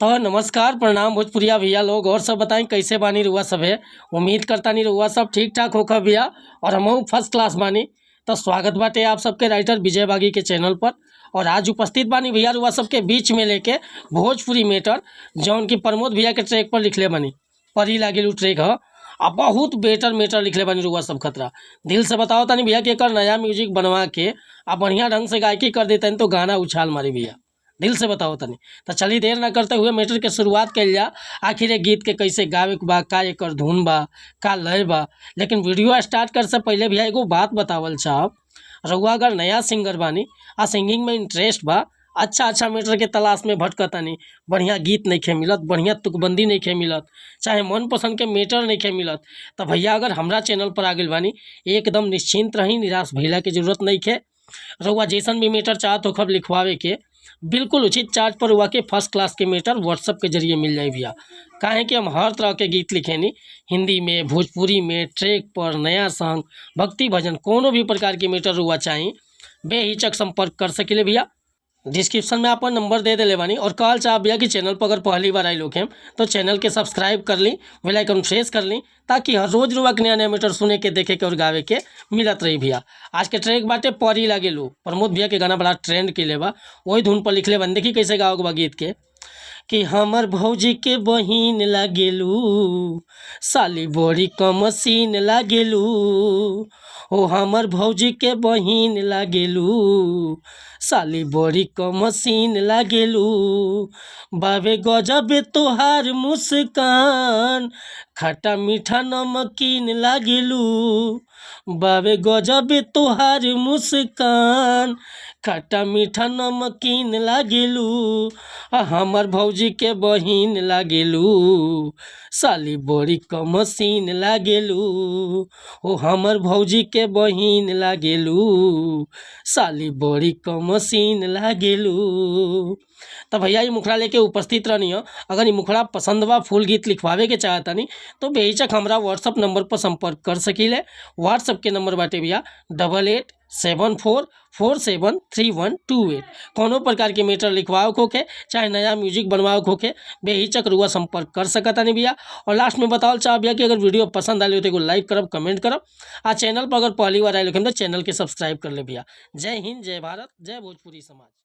तो नमस्कार प्रणाम भोजपुरिया भैया लोग और सब बताएं कैसे बानी रुआ सब है। उम्मीद करता नहीं रुआ सब ठीक ठाक होकर भैया और हम फर्स्ट क्लास बानी। तो स्वागत बाटे आप सबके राइटर विजय बागी के चैनल पर। और आज उपस्थित बानी भैया रुआ सबके बीच में लेके भोजपुरी मैटर जौन की प्रमोद भैया के ट्रैक पर लिखले बानी परी लागेलू ट्रैक है। अब बहुत बेटर मैटर लिखले बानी रुआ सब खतरा। दिल से बताओ तानी भैया कि एक नया म्यूजिक बनवा के अब बढ़िया ढंग से गायकी कर देते तो गाना उछाल मारी भैया। दिल से बताओ तनी। तो चलिए देर ना करते हुए मैटर के शुरुआत कल जा। आखिर एक गीत के कैसे गावे के बा, का एकर धुन बा, का लय बा। लेकिन वीडियो स्टार्ट कर से पहले भैया एगो बात बतावल चाहब। रउआ अगर नया सिंगर बानी आ सिंगिंग में इंटरेस्ट बा, अच्छा मैटर के तलाश में भटकतानी, बढ़िया गीत नहीं खे मिलत, बढ़िया तुकबंदी नहीं खे मिलत, चाहे मन पसंद के मैटर नहीं खे मिलत, तो भैया अगर हमरा चैनल पर आ गइल बानी एकदम निश्चिंत रही, निराश भइला के जरूरत नहीं खे। रउआ जैसन भी मैटर चाहत हो खब लिखवावे के बिल्कुल उचित चार्ज पर हुआ के फर्स्ट क्लास के मैटर व्हाट्सअप के जरिए मिल जाए भैया। काहे कि हम हर तरह के गीत लिखेनी, हिंदी में, भोजपुरी में, ट्रैक पर, नया सॉन्ग, भक्ति भजन, कोनो भी प्रकार के मैटर हुआ चाहिए बेहिचक संपर्क कर सकेले भैया। डिस्क्रिप्शन में आपन नंबर दे देले बानी। और कहल चाह भैया कि चैनल पर अगर पहली बार आई लोग हैं तो चैनल के सब्सक्राइब कर ली, बेल आइकन प्रेस कर ली, ताकि हर रोज रुआ के नया मैटर सुने के, देखे के और गावे के मिलत रही भैया। आज के ट्रैक बाटे परी लागेलू, प्रमोद भैया के गाना बड़ा ट्रेंड के ले बा, वही धुन पर लिखले बन। देखी कैसे गाओगे बा गीत के कि हमर भौजी के बहिन लागेलू, साली बड़ी कमसीन लागेलू, ओ हमर भौजी के बहिन लागेलू, साली बड़ी कमसीन लागेलू, बाबे गजबे तोहार मुस्कान, खट्टा मीठा नमकीन लागेलू, बाबे गजबे तोहार मुस्कान, खट्टा मीठा नमकीन लागेलू, हमर भौजी के बहिन लागेलू, साली बड़ी कमसीन लागेलू, ओ हमर भौजी के बहिन लागेलू, साली बड़ी कमसीन लागेलू। तो भैया ये मुखड़ा लेके उपस्थित रहनी हो। अगर ये मुखड़ा पसंद बा, फुल गीत लिखवावे के चाहता नहीं तो बेहिचक हमरा व्हाट्सअप नंबर पर संपर्क कर सकीले। व्हाट्सअप के नंबर बाटे भैया 8874473128। कोनो प्रकार के मैटर लिखवाओ खोके, चाहे नया म्यूजिक बनवाओ खोके, बेहिचक रुआ संपर्क कर सकता नहीं भैया। और लास्ट में बताओ चाह भैया कि अगर वीडियो पसंद आई हो तो लाइक करब, कमेंट करब, आ चैनल पर अगर पहली बार आए तो चैनल के सब्सक्राइब कर ले भैया। जय हिंद, जय भारत, जय भोजपुरी समाज।